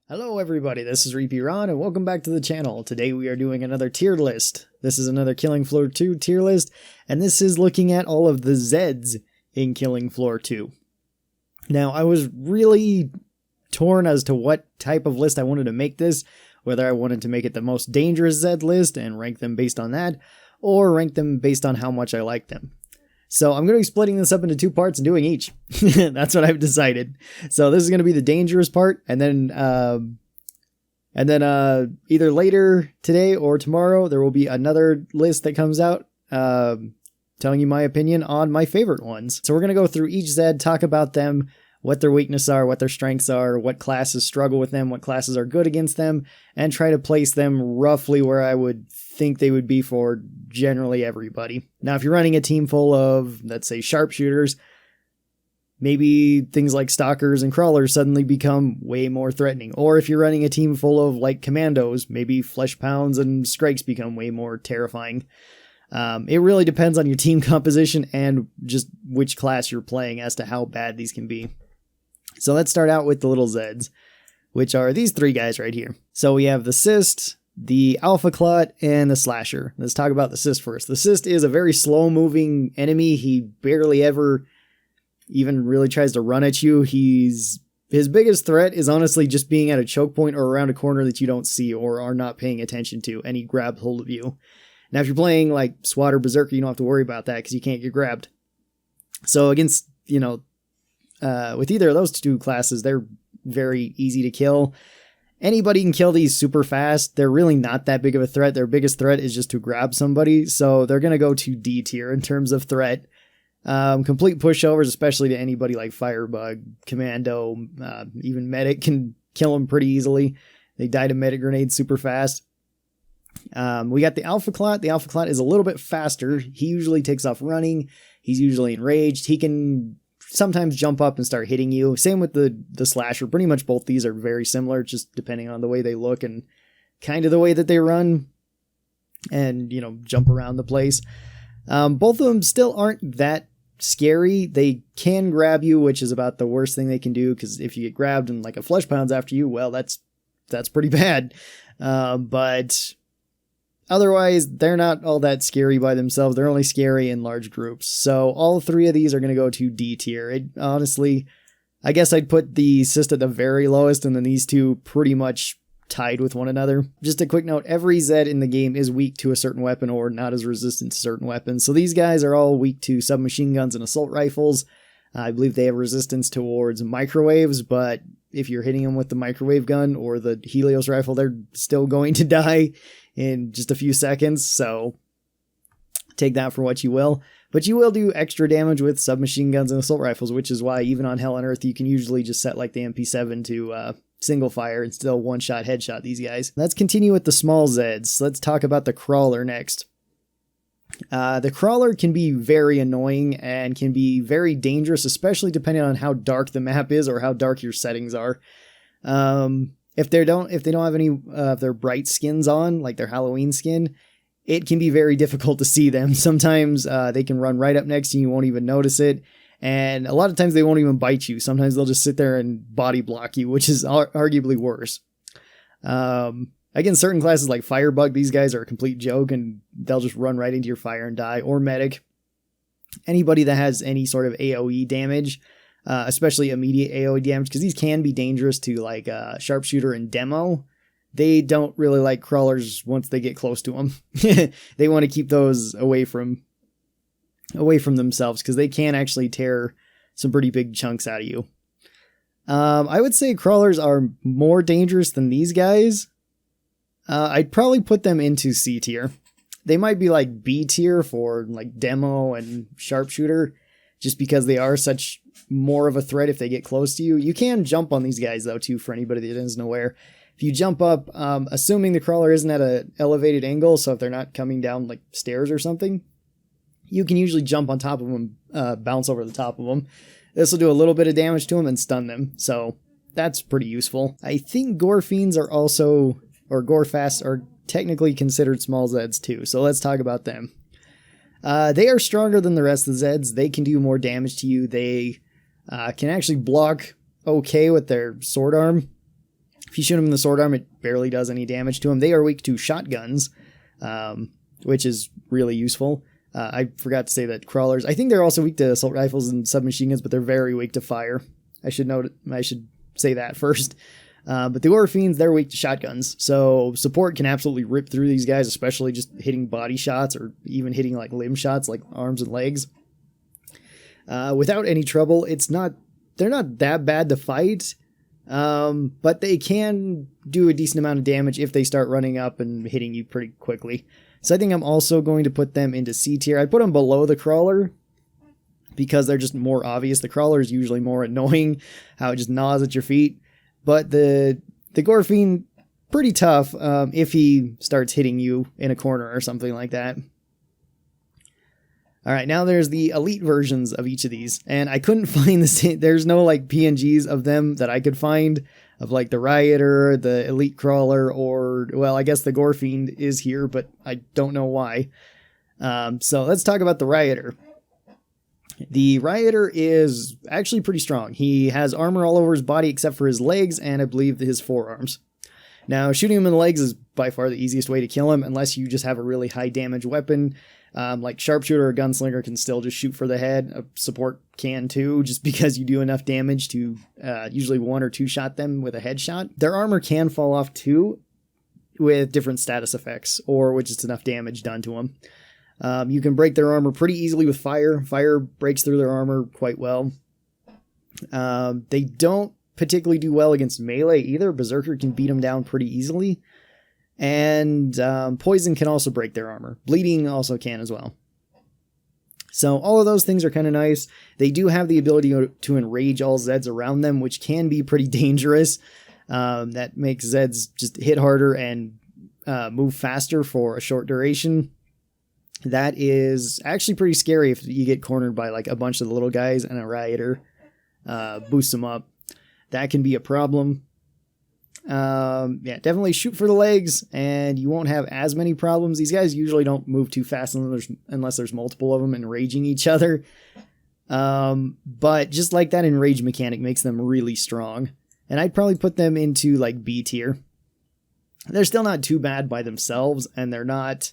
Hello everybody, this is Repeat Ron and welcome back to the channel. Today we are doing another tier list. This is another Killing Floor 2 tier list, and this is looking at all of the zeds in Killing Floor 2. Now, I was really torn as to what type of list I wanted to make this, whether I wanted to make it the most dangerous zed list and rank them based on that, or rank them based on how much I like them. So I'm going to be splitting this up into two parts and doing each. That's what I've decided. So this is going to be the dangerous part, and then either later today or tomorrow there will be another list that comes out telling you my opinion on my favorite ones. So we're going to go through each Zed, talk about them, what their weaknesses are, what their strengths are, what classes struggle with them, what classes are good against them, and try to place them roughly where I would think they would be for generally everybody. Now, if you're running a team full of, let's say, sharpshooters, maybe things like stalkers and crawlers suddenly become way more threatening. Or if you're running a team full of, like, commandos, maybe flesh pounds and Scrakes become way more terrifying. It really depends on your team composition and just which class you're playing as to how bad these can be. So let's start out with the little Zeds, which are these three guys right here. So we have the Cyst, the Alpha Clot, and the Slasher. Let's talk about the Cyst first. The Cyst is a very slow-moving enemy. He barely ever even really tries to run at you. His biggest threat is honestly just being at a choke point or around a corner that you don't see or are not paying attention to, and he grabs hold of you. Now, if you're playing like SWAT or Berserker, you don't have to worry about that because you can't get grabbed. So against, with either of those two classes, they're very easy to kill. Anybody can kill these super fast. They're really not that big of a threat. Their biggest threat is just to grab somebody. So they're going to go to D tier in terms of threat. Complete pushovers, especially to anybody like Firebug, Commando, even Medic can kill them pretty easily. They die to Medic grenades super fast. We got the Alpha Clot. The Alpha Clot is a little bit faster. He usually takes off running. He's usually enraged. He can sometimes jump up and start hitting you. Same with the Slasher. Pretty much both these are very similar, just depending on the way they look and kind of the way that they run and, jump around the place. Both of them still aren't that scary. They can grab you, which is about the worst thing they can do, because if you get grabbed and like a flesh pounds after you, well, that's pretty bad. But otherwise, they're not all that scary by themselves. They're only scary in large groups. So all three of these are going to go to D tier. Honestly, I guess I'd put the Cyst at the very lowest, and then these two pretty much tied with one another. Just a quick note, every Zed in the game is weak to a certain weapon or not as resistant to certain weapons. So these guys are all weak to submachine guns and assault rifles. I believe they have resistance towards microwaves, but if you're hitting them with the microwave gun or the Helios rifle, they're still going to die in just a few seconds, so take that for what you will. But you will do extra damage with submachine guns and assault rifles, which is why even on Hell on Earth, you can usually just set like the MP7 to single fire and still one-shot headshot these guys. Let's continue with the small Zeds. Let's talk about the Crawler next. The Crawler can be very annoying and can be very dangerous, especially depending on how dark the map is or how dark your settings are. If they don't have any of their bright skins on, like their Halloween skin, it can be very difficult to see them. Sometimes they can run right up next to you, you won't even notice it. And a lot of times they won't even bite you. Sometimes they'll just sit there and body block you, which is arguably worse. Again, certain classes like Firebug, these guys are a complete joke and they'll just run right into your fire and die. Or Medic. Anybody that has any sort of AoE damage, especially immediate AoE damage, because these can be dangerous to like Sharpshooter and Demo. They don't really like crawlers once they get close to them. They want to keep those away from themselves because they can actually tear some pretty big chunks out of you. I would say crawlers are more dangerous than these guys. I'd probably put them into C tier. They might be like B tier for like Demo and Sharpshooter, just because they are such more of a threat if they get close to you. You can jump on these guys though too, for anybody that isn't aware. If you jump up, assuming the crawler isn't at an elevated angle, so if they're not coming down like stairs or something, you can usually jump on top of them, bounce over the top of them. This will do a little bit of damage to them and stun them, so that's pretty useful. I think Gore Fiends are also, or Gore Fasts are technically considered small Zeds too, so let's talk about them. They are stronger than the rest of the Zeds. They can do more damage to you. They can actually block okay with their sword arm. If If you shoot them in the sword arm, it barely does any damage to them. They are weak to shotguns, which is really useful. I forgot to say that crawlers, I think they're also weak to assault rifles and submachine guns, but they're very weak to fire. I should say that first. But the Gore Fiends, they're weak to shotguns. So support can absolutely rip through these guys, especially just hitting body shots or even hitting like limb shots, like arms and legs. Without any trouble. They're not that bad to fight. But they can do a decent amount of damage if they start running up and hitting you pretty quickly. So I think I'm also going to put them into C tier. I put them below the Crawler because they're just more obvious. The Crawler is usually more annoying, how it just gnaws at your feet. But the Gore Fiend, pretty tough if he starts hitting you in a corner or something like that. All right, now there's the elite versions of each of these, and I couldn't find there's no like PNGs of them that I could find of like the Rioter, the Elite Crawler, or, well, I guess the Gore Fiend is here, but I don't know why. So let's talk about the Rioter. The Rioter is actually pretty strong. He has armor all over his body except for his legs and I believe his forearms. Now, shooting him in the legs is by far the easiest way to kill him unless you just have a really high damage weapon. Like Sharpshooter or Gunslinger can still just shoot for the head. A support can too, just because you do enough damage to usually one or two shot them with a headshot. Their armor can fall off too with different status effects or with just enough damage done to them. You can break their armor pretty easily with fire. Fire breaks through their armor quite well. They don't particularly do well against melee either. Berserker can beat them down pretty easily. And poison can also break their armor. Bleeding also can as well. So all of those things are kind of nice. They do have the ability to enrage all Zeds around them, which can be pretty dangerous. That makes Zeds just hit harder and move faster for a short duration. That is actually pretty scary if you get cornered by like a bunch of the little guys and a Rioter boosts them up. That can be a problem. Yeah, definitely shoot for the legs and you won't have as many problems. These guys usually don't move too fast unless there's multiple of them enraging each other. But just like that enrage mechanic makes them really strong. And I'd probably put them into like B tier. They're still not too bad by themselves and they're not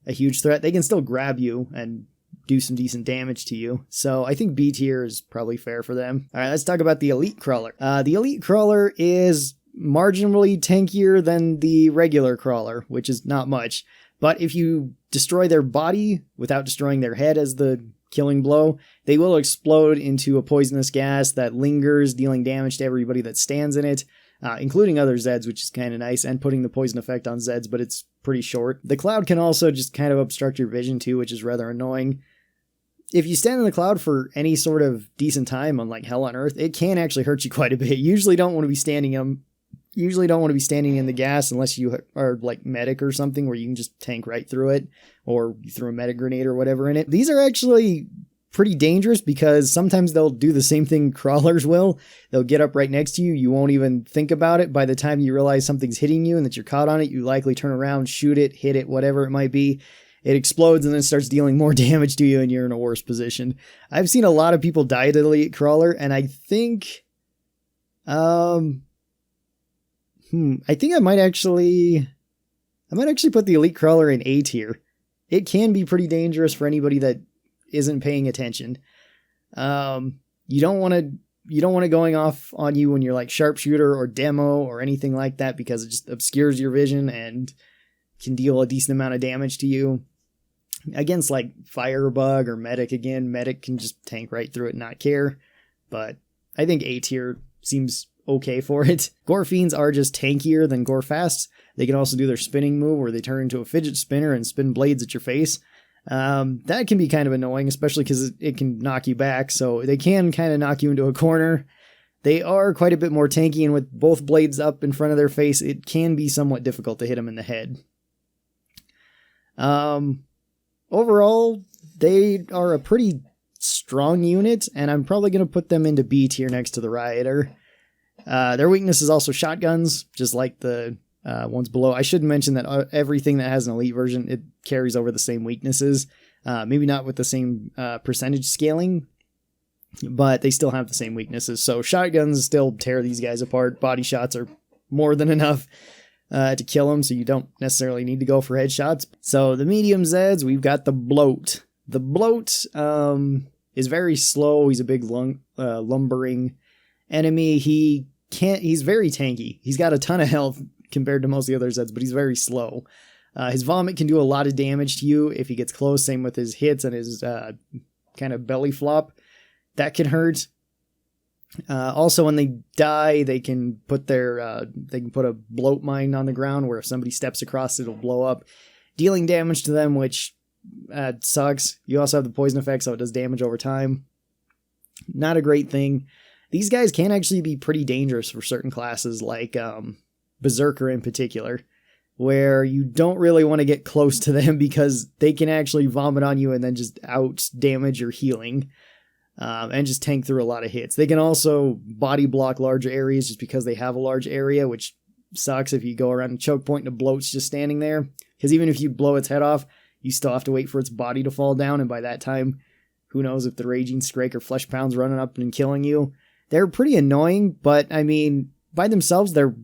a huge threat. They can still grab you and do some decent damage to you. So I think B tier is probably fair for them. All right, let's talk about the Elite Crawler. The Elite Crawler is marginally tankier than the regular Crawler, which is not much. But if you destroy their body without destroying their head as the killing blow, they will explode into a poisonous gas that lingers, dealing damage to everybody that stands in it, including other Zeds, which is kind of nice, and putting the poison effect on Zeds, but it's pretty short. The cloud can also just kind of obstruct your vision too, which is rather annoying. If you stand in the cloud for any sort of decent time on like Hell on Earth, it can actually hurt you quite a bit. You usually don't want to be standing in the gas unless you are like medic or something where you can just tank right through it, or you throw a medic grenade or whatever in it. These are actually pretty dangerous because sometimes they'll do the same thing crawlers will. They'll get up right next to you. You won't even think about it. By the time you realize something's hitting you and that you're caught on it, you likely turn around, shoot it, hit it, whatever it might be. It explodes and then starts dealing more damage to you and you're in a worse position. I've seen a lot of people die to the Elite Crawler, and I think I might actually put the Elite Crawler in A tier. It can be pretty dangerous for anybody that isn't paying attention. You don't want it going off on you when you're like Sharpshooter or Demo or anything like that, because it just obscures your vision and can deal a decent amount of damage to you. Against like Firebug or Medic, again, Medic can just tank right through it and not care. But I think A tier seems okay for it. Gore Fiends are just tankier than Gore Fasts. They can also do their spinning move where they turn into a fidget spinner and spin blades at your face. That can be kind of annoying, especially because it can knock you back. So they can kind of knock you into a corner. They are quite a bit more tanky, and with both blades up in front of their face, it can be somewhat difficult to hit them in the head. Overall, they are a pretty strong unit, and I'm probably going to put them into B tier next to the Rioter. Their weakness is also shotguns, just like the ones below. I should mention that everything that has an elite version, it carries over the same weaknesses. Maybe not with the same percentage scaling, but they still have the same weaknesses. So shotguns still tear these guys apart. Body shots are more than enough to kill him, so you don't necessarily need to go for headshots. So the medium Zeds, we've got the Bloat. The Bloat is very slow. He's a big lumbering enemy. He's very tanky. He's got a ton of health compared to most of the other Zeds, but he's very slow. His vomit can do a lot of damage to you if he gets close. Same with his hits and his kind of belly flop. That can hurt. Also, when they die, they can put a bloat mine on the ground where if somebody steps across, it'll blow up, dealing damage to them, which sucks. You also have the poison effect, so it does damage over time. Not a great thing. These guys can actually be pretty dangerous for certain classes, like Berserker in particular, where you don't really want to get close to them because they can actually vomit on you and then just out damage your healing. And just tank through a lot of hits. They can also body block larger areas just because they have a large area, which sucks if you go around a choke point and a bloat's just standing there. Because even if you blow its head off, you still have to wait for its body to fall down, and by that time, who knows if the Raging Scrake or Flesh Pound's running up and killing you. They're pretty annoying, but I mean, by themselves, they're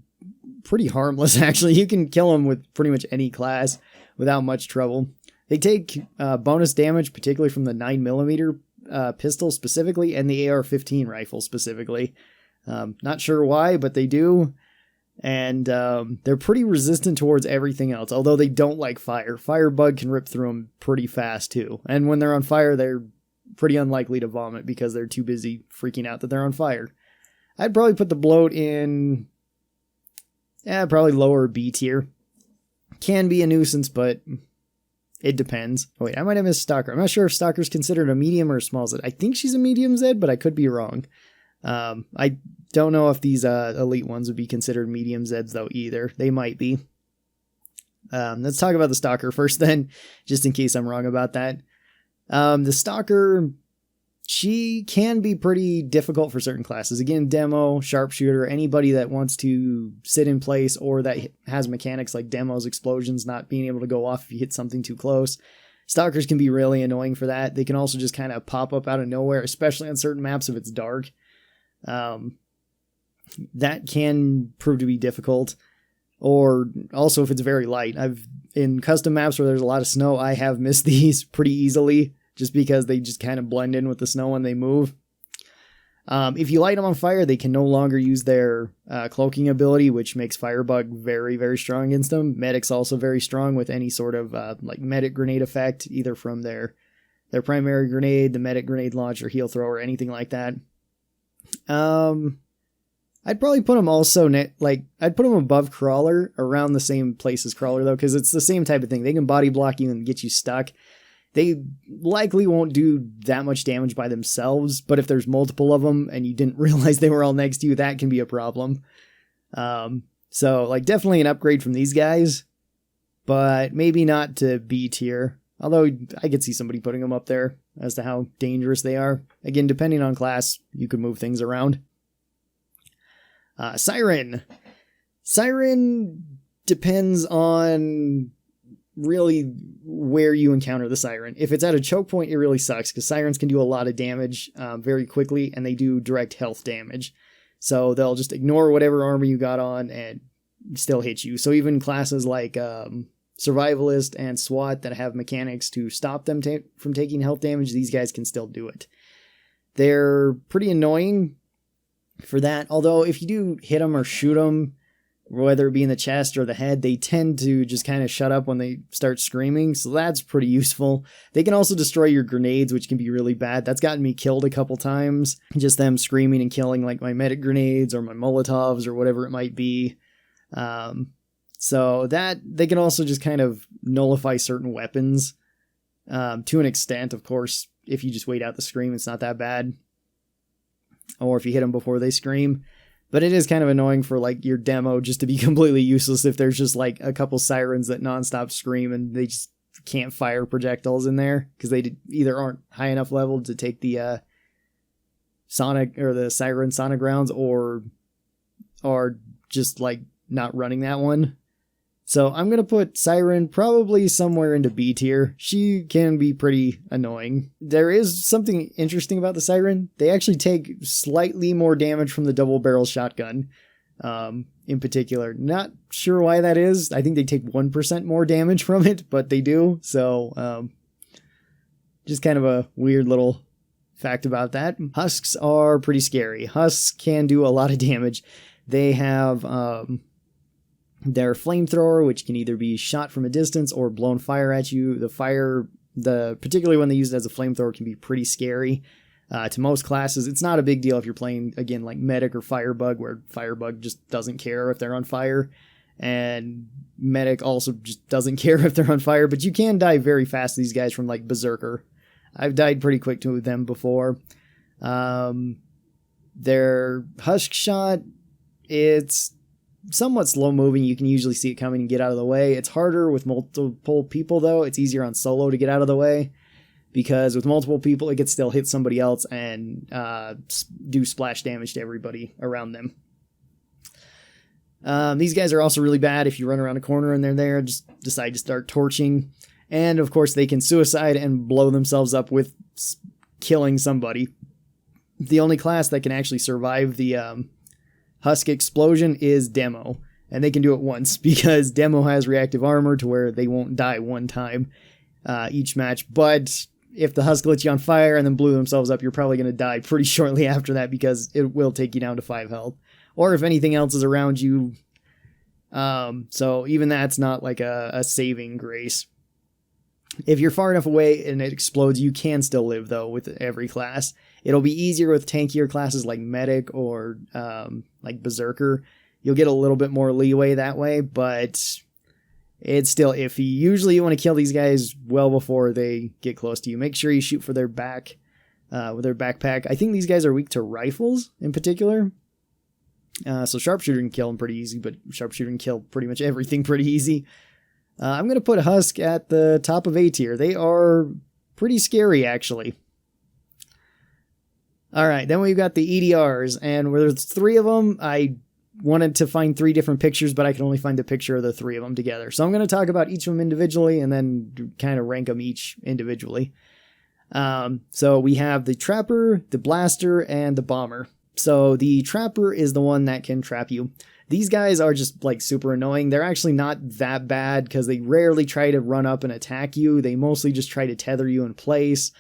pretty harmless, actually. You can kill them with pretty much any class without much trouble. They take bonus damage, particularly from the 9mm pistol specifically, and the AR-15 rifle specifically. Not sure why, but they do. And they're pretty resistant towards everything else, although they don't like fire. Firebug can rip through them pretty fast too. And when they're on fire, they're pretty unlikely to vomit because they're too busy freaking out that they're on fire. I'd probably put the Bloat in probably lower B tier. Can be a nuisance, but it depends. Oh, wait, I might have missed Stalker. I'm not sure if Stalker's considered a medium or a small Zed. I think she's a medium Zed, but I could be wrong. I don't know if these elite ones would be considered medium Zeds, though, either. They might be. Let's talk about the Stalker first, then, just in case I'm wrong about that. The Stalker, she can be pretty difficult for certain classes. Again, Demo, Sharpshooter, anybody that wants to sit in place or that has mechanics like Demos, explosions, not being able to go off if you hit something too close. Stalkers can be really annoying for that. They can also just kind of pop up out of nowhere, especially on certain maps if it's dark. That can prove to be difficult. Or also if it's very light. In custom maps where there's a lot of snow, I have missed these pretty easily, just because they just kind of blend in with the snow when they move. If you light them on fire, they can no longer use their cloaking ability, which makes Firebug very, very strong against them. Medic's also very strong with any sort of like medic grenade effect, either from their primary grenade, the medic grenade launcher, heal thrower, anything like that. I'd probably put them also, I'd put them above Crawler, around the same place as Crawler, though, because it's the same type of thing. They can body block you and get you stuck. They likely won't do that much damage by themselves, but if there's multiple of them and you didn't realize they were all next to you, that can be a problem. So, definitely an upgrade from these guys, but maybe not to B tier. Although I could see somebody putting them up there as to how dangerous they are. Again, depending on class, you could move things around. Siren. Siren depends on really where you encounter the Siren. If it's at a choke point, it really sucks because Sirens can do a lot of damage very quickly, and they do direct health damage. So they'll just ignore whatever armor you got on and still hit you. So even classes like Survivalist and SWAT that have mechanics to stop them from taking health damage, these guys can still do it. They're pretty annoying for that, although if you do hit them or shoot them, whether it be in the chest or the head, they tend to just kind of shut up when they start screaming, so that's pretty useful. They can also destroy your grenades, which can be really bad. That's gotten me killed a couple times, just them screaming and killing like my medic grenades or my Molotovs or whatever it might be. So that they can also just kind of nullify certain weapons to an extent. Of course, if you just wait out the scream, it's not that bad. Or if you hit them before they scream. But it is kind of annoying for your demo just to be completely useless if there's just a couple Sirens that nonstop scream and they just can't fire projectiles in there because they either aren't high enough level to take the sonic or the Siren sonic rounds or are just not running that one. So I'm going to put Siren probably somewhere into B tier. She can be pretty annoying. There is something interesting about the Siren. They actually take slightly more damage from the double barrel shotgun. in particular. Not sure why that is. I think they take 1% more damage from it, but they do. So just kind of a weird little fact about that. Husks are pretty scary. Husks can do a lot of damage. They have their flamethrower, which can either be shot from a distance or blown fire at you. Particularly when they use it as a flamethrower, can be pretty scary. To most classes, it's not a big deal if you're playing, again, like Medic or Firebug, where Firebug just doesn't care if they're on fire, and Medic also just doesn't care if they're on fire, but you can die very fast to these guys from, like, Berserker. I've died pretty quick to them before. Their Husk Shot, it's somewhat slow-moving. You can usually see it coming and get out of the way. It's harder with multiple people, though. It's easier on solo to get out of the way, because with multiple people, it can still hit somebody else and do splash damage to everybody around them. These guys are also really bad if you run around a corner and they're there, just decide to start torching. And, of course, they can suicide and blow themselves up with killing somebody. The only class that can actually survive the Husk explosion is Demo. And they can do it once, because Demo has reactive armor to where they won't die one time each match. But if the Husk lit you on fire and then blew themselves up, you're probably going to die pretty shortly after that, because it will take you down to 5 health. Or if anything else is around you. So even that's not like a saving grace. If you're far enough away and it explodes, you can still live, though, with every class. It'll be easier with tankier classes like Medic or like Berserker. You'll get a little bit more leeway that way, but it's still iffy. Usually you want to kill these guys well before they get close to you. Make sure you shoot for their back with their backpack. I think these guys are weak to rifles in particular. So Sharpshooter can kill them pretty easy, but Sharpshooter can kill pretty much everything pretty easy. I'm going to put Husk at the top of A tier. They are pretty scary, actually. Alright, then we've got the EDRs, and there's 3 of them. I wanted to find 3 different pictures, but I can only find a picture of the 3 of them together. So I'm going to talk about each of them individually, and then kind of rank them each individually. So we have the Trapper, the Blaster, and the Bomber. So the Trapper is the one that can trap you. These guys are just, like, super annoying. They're actually not that bad, because they rarely try to run up and attack you. They mostly just try to tether you in place.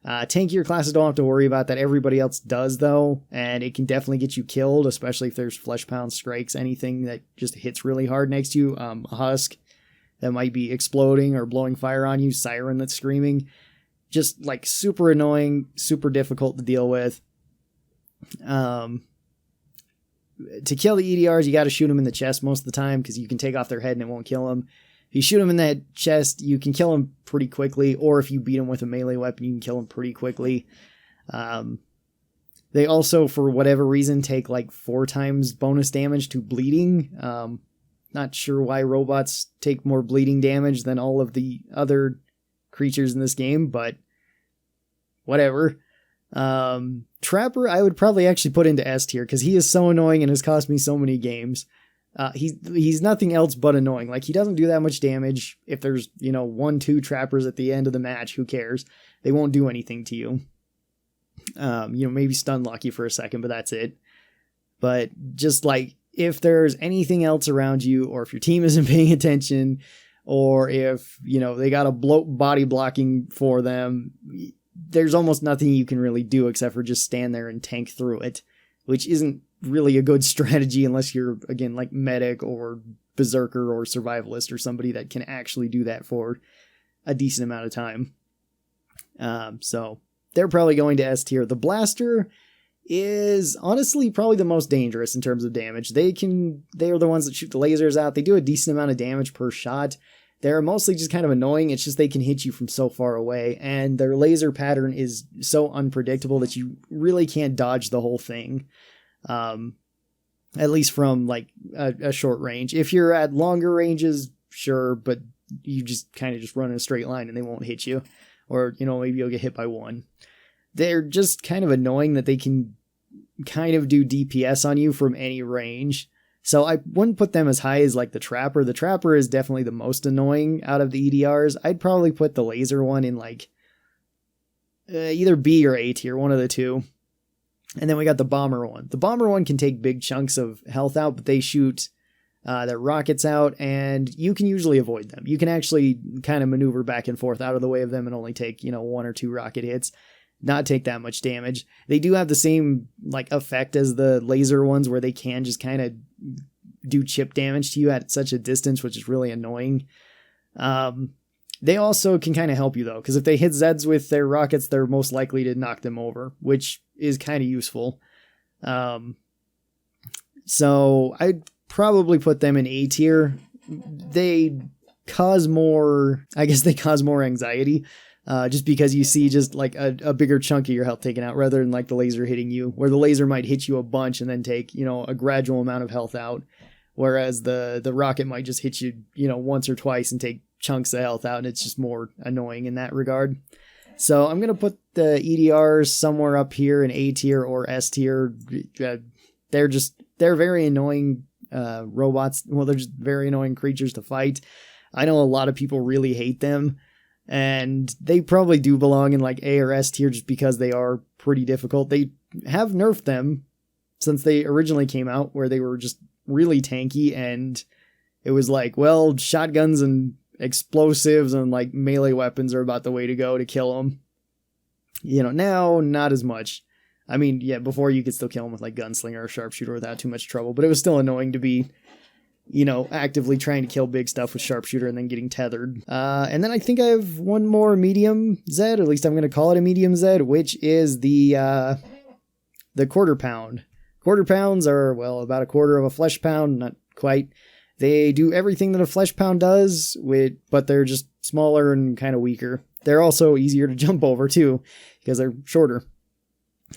Tankier classes don't have to worry about that. Everybody else does, though, and it can definitely get you killed, especially if there's Flesh Pound, Scrakes, anything that just hits really hard next to you. A Husk that might be exploding or blowing fire on you. Siren that's screaming. Just, like, super annoying, super difficult to deal with. To kill the EDRs, you got to shoot them in the chest most of the time, because you can take off their head and it won't kill them. If you shoot them in that chest, you can kill them pretty quickly, or if you beat them with a melee weapon, you can kill them pretty quickly. They also, for whatever reason, take like 4 times bonus damage to bleeding. Not sure why robots take more bleeding damage than all of the other creatures in this game, but whatever. Trapper, I would probably actually put into S tier, because he is so annoying and has cost me so many games. He's nothing else but annoying. Like, he doesn't do that much damage. If there's, 1-2 trappers at the end of the match, who cares? They won't do anything to you. Maybe stun lock you for a second, but that's it. But just like, if there's anything else around you, or if your team isn't paying attention, or if, they got a body blocking for them, there's almost nothing you can really do except for just stand there and tank through it, which isn't really a good strategy unless you're, again, like Medic or Berserker or Survivalist or somebody that can actually do that for a decent amount of time. So they're probably going to S tier. The Blaster is honestly probably the most dangerous in terms of damage. They are the ones that shoot the lasers out. They do a decent amount of damage per shot. They're mostly just kind of annoying. It's just they can hit you from so far away, and their laser pattern is so unpredictable that you really can't dodge the whole thing. At least from like a short range. If you're at longer ranges, sure, but you just kind of just run in a straight line and they won't hit you. Or, maybe you'll get hit by one. They're just kind of annoying that they can kind of do DPS on you from any range. So I wouldn't put them as high as like the Trapper. The Trapper is definitely the most annoying out of the EDRs. I'd probably put the laser one in like either B or A tier, one of the two. And then we got the Bomber one. The Bomber one can take big chunks of health out, but they shoot their rockets out, and you can usually avoid them. You can actually kind of maneuver back and forth out of the way of them and only take, 1 or 2 rocket hits, not take that much damage. They do have the same like effect as the laser ones, where they can just kind of do chip damage to you at such a distance, which is really annoying. They also can kind of help you, though, because if they hit Zeds with their rockets, they're most likely to knock them over, which is kind of useful. So I'd probably put them in A tier. They cause more, I guess they cause more anxiety, just because you see just like a bigger chunk of your health taken out rather than like the laser hitting you, where the laser might hit you a bunch and then take, a gradual amount of health out. Whereas the rocket might just hit you, once or twice and take chunks of health out, and it's just more annoying in that regard. So I'm going to put the EDRs somewhere up here in A tier or S tier. They're very annoying robots. Well, they're just very annoying creatures to fight. I know a lot of people really hate them, and they probably do belong in like A or S tier just because they are pretty difficult. They have nerfed them since they originally came out, where they were just really tanky, and it was like, well, shotguns and explosives and like melee weapons are about the way to go to kill them. Now not as much. I mean, yeah, before you could still kill them with like gunslinger or sharpshooter without too much trouble, but it was still annoying to be, actively trying to kill big stuff with sharpshooter and then getting tethered. And then I think I have one more medium Zed, or at least I'm going to call it a medium Zed, which is the quarter pound. Quarter pounds are, well, about a quarter of a flesh pound, not quite. They do everything that a flesh pound does, but they're just smaller and kind of weaker. They're also easier to jump over, too, because they're shorter.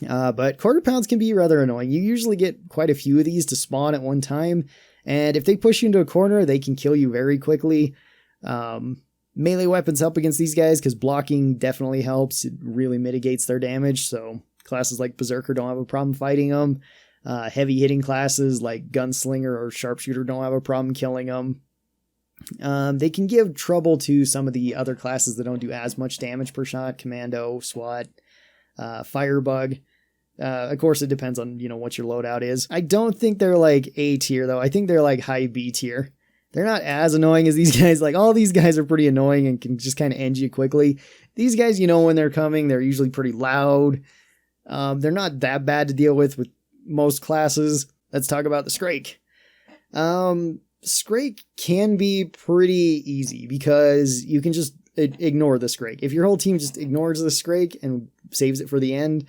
But quarter pounds can be rather annoying. You usually get quite a few of these to spawn at one time, and if they push you into a corner, they can kill you very quickly. Melee weapons help against these guys, because blocking definitely helps. It really mitigates their damage, so classes like Berserker don't have a problem fighting them. Heavy hitting classes like Gunslinger or Sharpshooter don't have a problem killing them. They can give trouble to some of the other classes that don't do as much damage per shot. Commando, SWAT, Firebug. Of course, it depends on, what your loadout is. I don't think they're like A tier, though. I think they're like high B tier. They're not as annoying as these guys. Like, all these guys are pretty annoying and can just kind of end you quickly. These guys, when they're coming, they're usually pretty loud. They're not that bad to deal with most classes. Let's talk about the Scrake. Scrake can be pretty easy because you can just ignore the Scrake. If your whole team just ignores the Scrake and saves it for the end,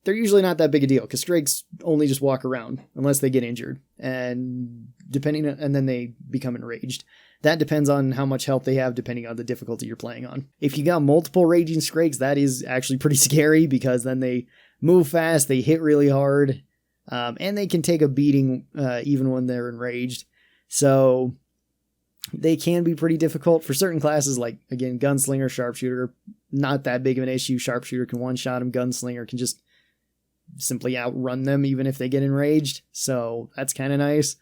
they're usually not that big a deal, because Scrakes only just walk around unless they get injured, and then they become enraged. That depends on how much health they have, depending on the difficulty you're playing on. If you got multiple raging Scrakes, that is actually pretty scary, because then they move fast, they hit really hard, and they can take a beating even when they're enraged. So they can be pretty difficult for certain classes, like, again, Gunslinger, Sharpshooter. Not that big of an issue. Sharpshooter can one-shot them. Gunslinger can just simply outrun them even if they get enraged. So that's kind of nice.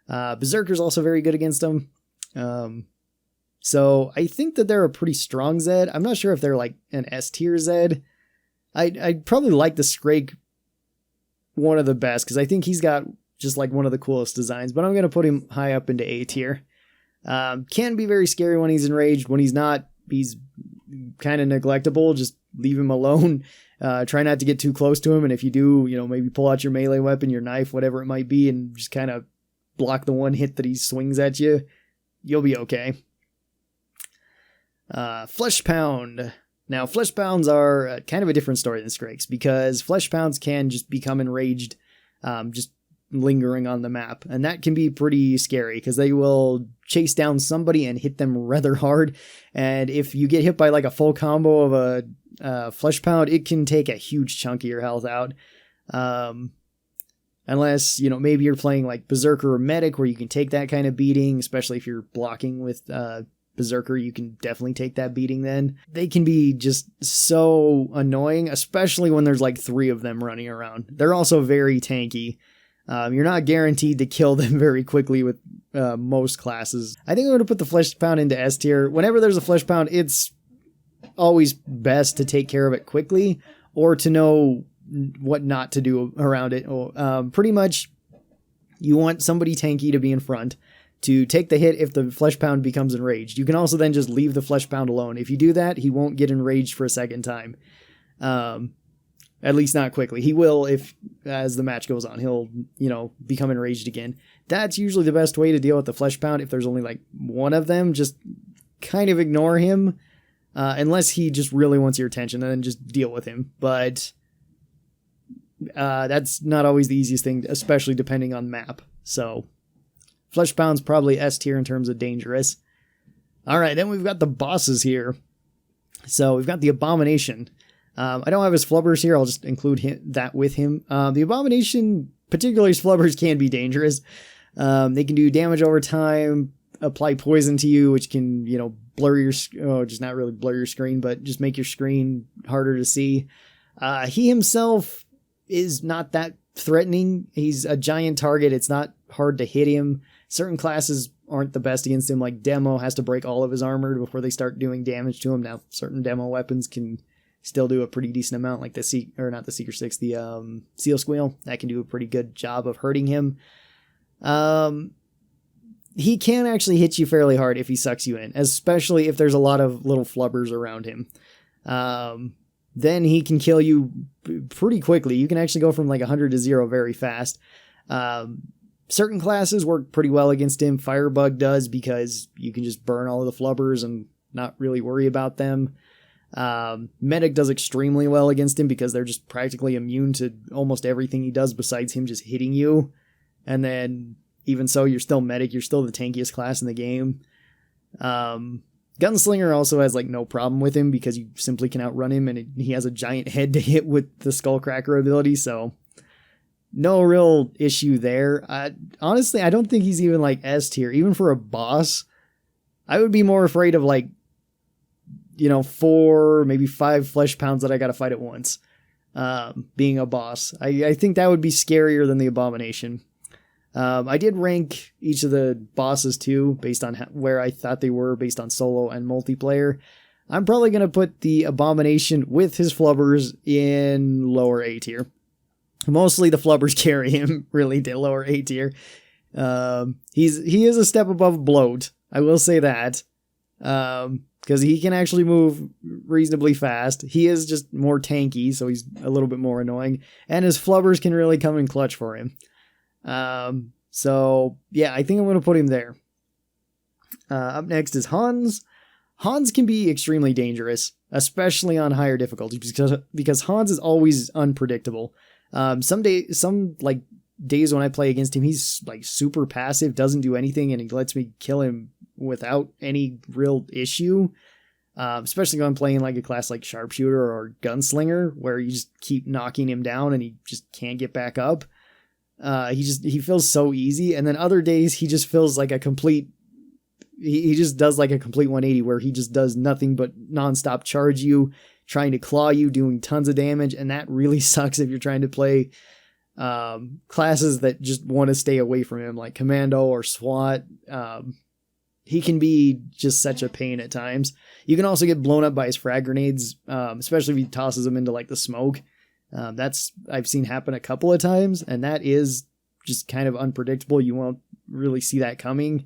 Berserker's also very good against them. So I think that they're a pretty strong Zed. I'm not sure if they're like an S tier Zed. I'd probably like the Scrake one of the best, because I think he's got just like one of the coolest designs, but I'm going to put him high up into A tier. Can be very scary when he's enraged. When he's not, he's kind of neglectable. Just leave him alone. Try not to get too close to him, and if you do, maybe pull out your melee weapon, your knife, whatever it might be, and just kind of block the one hit that he swings at you. You'll be okay. Flesh Pound. Now, Flesh Pounds are kind of a different story than Scrakes, because Flesh Pounds can just become enraged, just lingering on the map, and that can be pretty scary, because they will chase down somebody and hit them rather hard, and if you get hit by like a full combo of a Flesh Pound, it can take a huge chunk of your health out. Unless, maybe you're playing like Berserker or Medic, where you can take that kind of beating, especially if you're blocking with Berserker, you can definitely take that beating then. They can be just so annoying, especially when there's like 3 of them running around. They're also very tanky. You're not guaranteed to kill them very quickly with most classes. I think I'm going to put the Flesh Pound into S tier. Whenever there's a Flesh Pound, it's always best to take care of it quickly, or to know what not to do around it. Pretty much, you want somebody tanky to be in front to take the hit if the flesh pound becomes enraged. You can also then just leave the flesh pound alone. If you do that, he won't get enraged for a second time. At least not quickly. He will if, as the match goes on, he'll, become enraged again. That's usually the best way to deal with the flesh pound. If there's only like one of them, just kind of ignore him, unless he just really wants your attention, and then just deal with him. But that's not always the easiest thing, especially depending on map. So flesh pound's probably S tier in terms of dangerous. All right, then we've got the bosses here. So we've got the Abomination. I don't have his flubbers here. I'll just include that with him. The Abomination, particularly his flubbers, can be dangerous. They can do damage over time, apply poison to you, which can, blur your, just not really blur your screen, but just make your screen harder to see. He himself is not that threatening. He's a giant target. It's not hard to hit him. Certain classes aren't the best against him, like Demo has to break all of his armor before they start doing damage to him. Now, certain Demo weapons can still do a pretty decent amount, like the Seal Squeal. That can do a pretty good job of hurting him. He can actually hit you fairly hard if he sucks you in, especially if there's a lot of little flubbers around him. Then he can kill you pretty quickly. You can actually go from like 100 to 0 very fast. Certain classes work pretty well against him. Firebug does, because you can just burn all of the flubbers and not really worry about them. Medic does extremely well against him because they're just practically immune to almost everything he does besides him just hitting you. And then even so, you're still Medic. You're still the tankiest class in the game. Gunslinger also has like no problem with him because you simply can outrun him, and he has a giant head to hit with the Skullcracker ability. So no real issue there. Honestly, I don't think he's even like S tier. Even for a boss, I would be more afraid of like, 4, maybe 5 flesh pounds that I gotta fight at once. Being a boss. I think that would be scarier than the Abomination. I did rank each of the bosses too, based on where I thought they were, based on solo and multiplayer. I'm probably going to put the Abomination with his flubbers in lower A tier. Mostly the flubbers carry him really to lower A tier. He is a step above Bloat. I will say that. Because he can actually move reasonably fast. He is just more tanky, so he's a little bit more annoying. And his flubbers can really come in clutch for him. So yeah, I think I'm going to put him there. Up next is Hans. Hans can be extremely dangerous, especially on higher difficulties, because Hans is always unpredictable. Some days when I play against him, he's like super passive, doesn't do anything, and he lets me kill him without any real issue. Especially when I'm playing like a class like Sharpshooter or Gunslinger, where you just keep knocking him down and he just can't get back up. He feels so easy. And then other days he just feels like he just does like a complete 180 where he just does nothing but nonstop charge you, trying to claw you, doing tons of damage. And that really sucks if you're trying to play classes that just want to stay away from him, like Commando or SWAT. He can be just such a pain at times. You can also get blown up by his frag grenades, especially if he tosses them into like the smoke. I've seen happen a couple of times, and that is just kind of unpredictable. You won't really see that coming.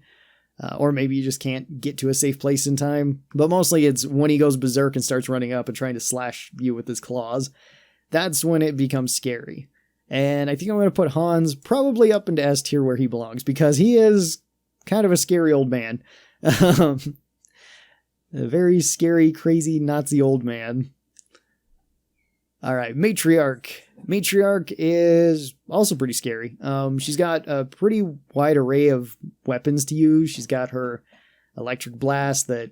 Or maybe you just can't get to a safe place in time. But mostly it's when he goes berserk and starts running up and trying to slash you with his claws. That's when it becomes scary. And I think I'm going to put Hans probably up into S tier where he belongs, because he is kind of a scary old man. A very scary, crazy Nazi old man. All right, Matriarch. Matriarch is also pretty scary. She's got a pretty wide array of weapons to use. She's got her electric blast that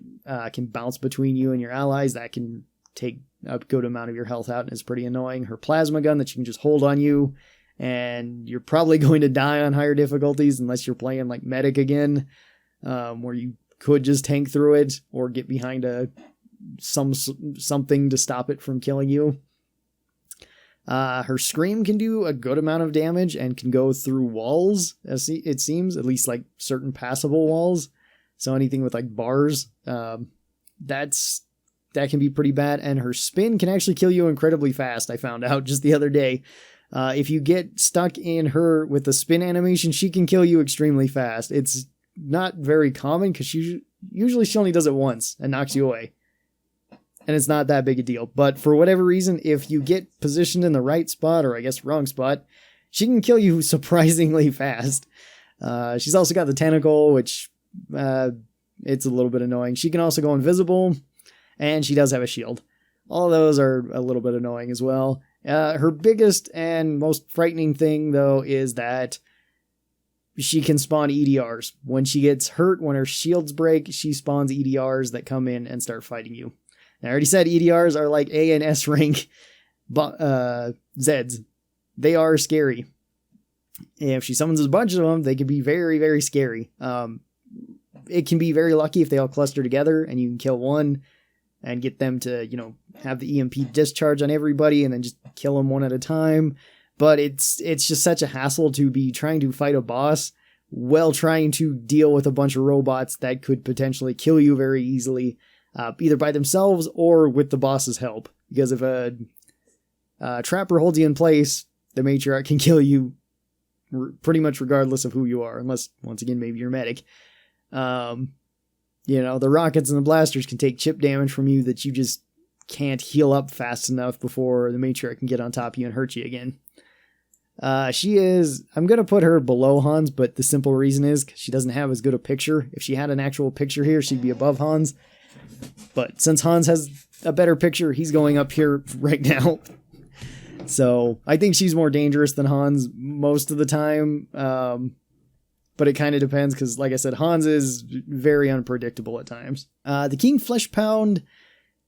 can bounce between you and your allies. That can take a good amount of your health out and is pretty annoying. Her plasma gun that you can just hold on you, and you're probably going to die on higher difficulties unless you're playing like Medic again, where you could just tank through it or get behind something to stop it from killing you. Her Scream can do a good amount of damage and can go through walls, as it seems, at least like certain passable walls. So anything with like bars, that's that can be pretty bad. And her spin can actually kill you incredibly fast, I found out just the other day. If you get stuck in her with the spin animation, she can kill you extremely fast. It's not very common because usually she only does it once and knocks you away. And it's not that big a deal. But for whatever reason, if you get positioned in the right spot, or I guess wrong spot, she can kill you surprisingly fast. She's also got the tentacle, which it's a little bit annoying. She can also go invisible, and she does have a shield. All of those are a little bit annoying as well. Her biggest and most frightening thing, though, is that she can spawn EDRs. When she gets hurt, when her shields break, she spawns EDRs that come in and start fighting you. And I already said EDRs are like A and S rank zeds. They are scary. If she summons a bunch of them, they can be very, very scary. It can be very lucky if they all cluster together and you can kill one and get them to, have the EMP discharge on everybody and then just kill them one at a time. But it's just such a hassle to be trying to fight a boss while trying to deal with a bunch of robots that could potentially kill you very easily, either by themselves or with the boss's help. Because if a trapper holds you in place, the matriarch can kill you pretty much regardless of who you are, unless, once again, maybe you're medic. The rockets and the blasters can take chip damage from you that you just can't heal up fast enough before the matriarch can get on top of you and hurt you again. I'm going to put her below Hans, but the simple reason is 'cause she doesn't have as good a picture. If she had an actual picture here, she'd be above Hans. But since Hans has a better picture, he's going up here right now. So I think she's more dangerous than Hans most of the time. But it kind of depends because, like I said, Hans is very unpredictable at times. The King Fleshpound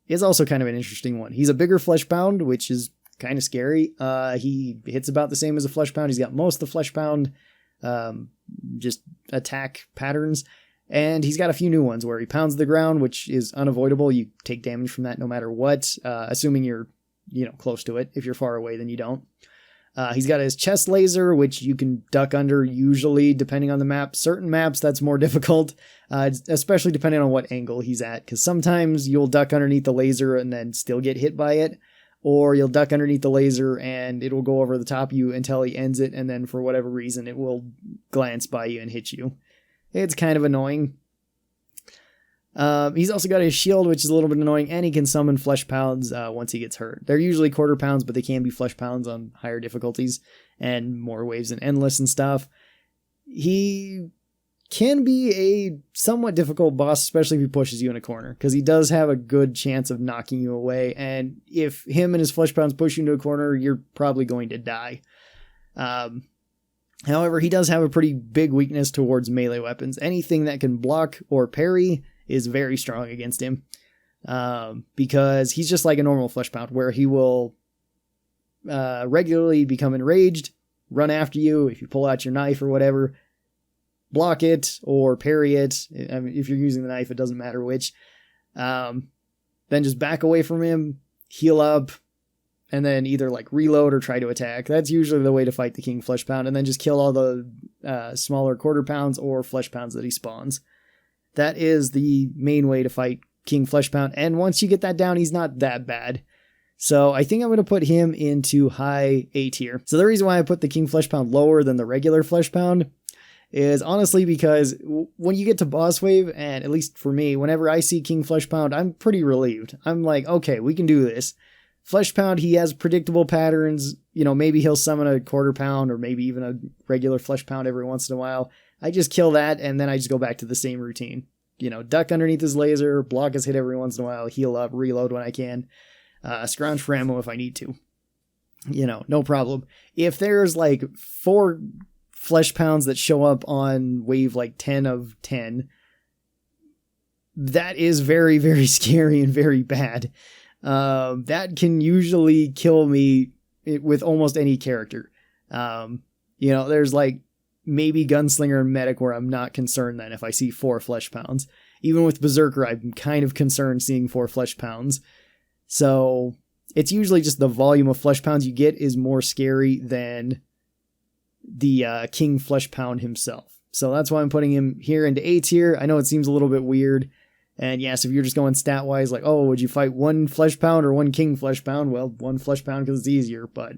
is also kind of an interesting one. He's a bigger Fleshpound, which is kind of scary. He hits about the same as a Fleshpound. He's got most of the Fleshpound just attack patterns. And he's got a few new ones where he pounds the ground, which is unavoidable. You take damage from that no matter what, assuming you're close to it. If you're far away, then you don't. He's got his chest laser, which you can duck under usually, depending on the map. Certain maps, that's more difficult, especially depending on what angle he's at, because sometimes you'll duck underneath the laser and then still get hit by it, or you'll duck underneath the laser and it will go over the top of you until he ends it, and then for whatever reason, it will glance by you and hit you. It's kind of annoying. He's also got his shield, which is a little bit annoying, and he can summon flesh pounds once he gets hurt. They're usually quarter pounds, but they can be flesh pounds on higher difficulties and more waves and endless and stuff. He can be a somewhat difficult boss, especially if he pushes you in a corner, because he does have a good chance of knocking you away, and if him and his flesh pounds push you into a corner, you're probably going to die. However, he does have a pretty big weakness towards melee weapons. Anything that can block or parry is very strong against him, because he's just like a normal flesh pound, where he will regularly become enraged, run after you. If you pull out your knife or whatever, block it or parry it. I mean, if you're using the knife, it doesn't matter which. Then just back away from him, heal up, and then either like reload or try to attack. That's usually the way to fight the King Flesh Pound, and then just kill all the smaller quarter pounds or flesh pounds that he spawns. That is the main way to fight King Flesh Pound, and once you get that down, he's not that bad. So I think I'm going to put him into high A tier. So the reason why I put the King Flesh Pound lower than the regular Flesh Pound is honestly because when you get to boss wave, and at least for me, whenever I see King Flesh Pound, I'm pretty relieved. I'm like, okay, we can do this. Flesh Pound, he has predictable patterns. Maybe he'll summon a quarter pound or maybe even a regular Flesh Pound every once in a while. I just kill that, and then I just go back to the same routine. Duck underneath his laser, block his hit every once in a while, heal up, reload when I can, scrounge for ammo if I need to. No problem. If there's like 4 flesh pounds that show up on wave like 10 of 10, that is very, very scary and very bad. That can usually kill me with almost any character. There's like maybe Gunslinger and Medic where I'm not concerned then if I see 4 flesh pounds. Even with Berserker, I'm kind of concerned seeing 4 flesh pounds. So it's usually just the volume of flesh pounds you get is more scary than the King Flesh Pound himself. So that's why I'm putting him here into A tier. I know it seems a little bit weird. And yes, if you're just going stat-wise, like, oh, would you fight one flesh pound or one king flesh pound? Well, one flesh pound because it's easier, but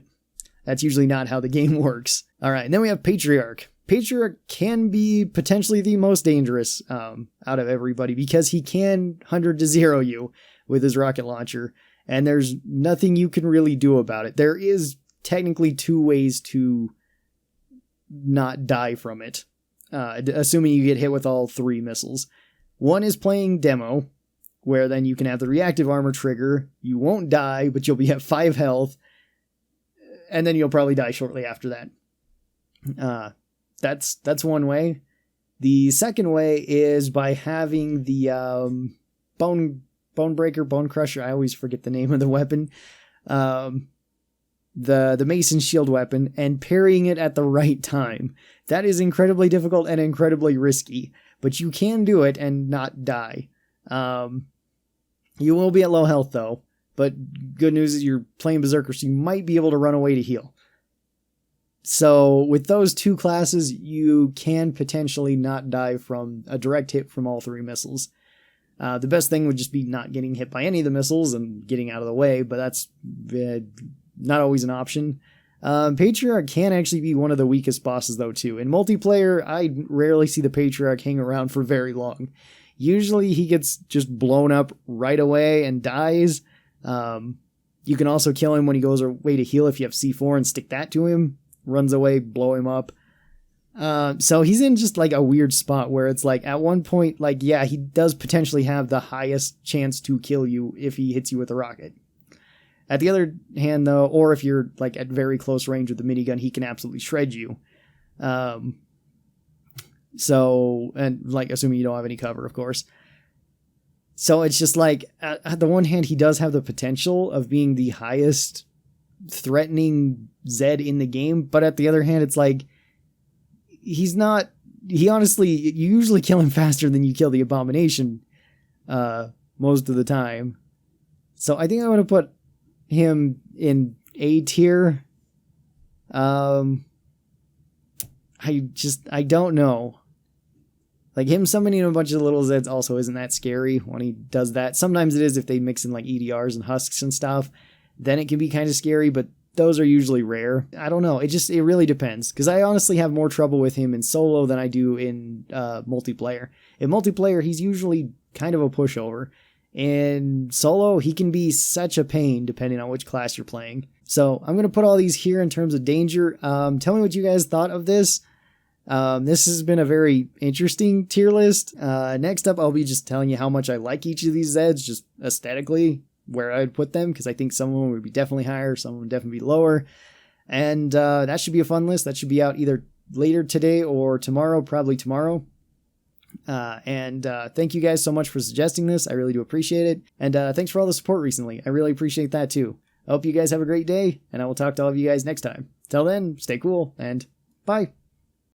that's usually not how the game works. All right, and then we have Patriarch. Patriarch can be potentially the most dangerous out of everybody because he can 100 to 0 you with his rocket launcher, and there's nothing you can really do about it. There is technically 2 ways to not die from it, assuming you get hit with all 3 missiles. One is playing demo, where then you can have the reactive armor trigger. You won't die, but you'll be at 5 health, and then you'll probably die shortly after that. That's one way. The second way is by having the bone breaker, bone crusher. I always forget the name of the weapon. The Mason shield weapon, and parrying it at the right time. That is incredibly difficult and incredibly risky, but you can do it and not die. You will be at low health though, but good news is you're playing Berserker, so you might be able to run away to heal. So with those 2 classes, you can potentially not die from a direct hit from all 3 missiles. The best thing would just be not getting hit by any of the missiles and getting out of the way, but that's not always an option. Patriarch can actually be one of the weakest bosses though too. In multiplayer, I rarely see the Patriarch hang around for very long. Usually he gets just blown up right away and dies. You can also kill him when he goes away to heal if you have C4 and stick that to him. Runs away, blow him up. So he's in just like a weird spot where it's like at one point, like, yeah, he does potentially have the highest chance to kill you if he hits you with a rocket. At the other hand, though, or if you're like at very close range with the minigun, he can absolutely shred you. So, and like, assuming you don't have any cover, of course. So it's just like, at the one hand, he does have the potential of being the highest threatening Zed in the game, but at the other hand, it's like, he's not, he honestly, you usually kill him faster than you kill the Abomination, most of the time. So I think I'm going to put him in A tier. I don't know. Like, him summoning a bunch of little Zeds also isn't that scary when he does that. Sometimes it is if they mix in like EDRs and husks and stuff. Then it can be kind of scary, but those are usually rare. I don't know. It really depends. Because I honestly have more trouble with him in solo than I do in multiplayer. In multiplayer, he's usually kind of a pushover. In solo, he can be such a pain depending on which class you're playing. So I'm going to put all these here in terms of danger. Tell me what you guys thought of this. This has been a very interesting tier list. Next up, I'll be just telling you how much I like each of these Zeds, just aesthetically, where I'd put them, because I think some of them would be definitely higher, some of them would definitely be lower. And that should be a fun list. That should be out either later today or tomorrow, probably tomorrow. Thank you guys so much for suggesting this. I really do appreciate it. And thanks for all the support recently. I really appreciate that too. I hope you guys have a great day, and I will talk to all of you guys next time. Till then, stay cool, and bye.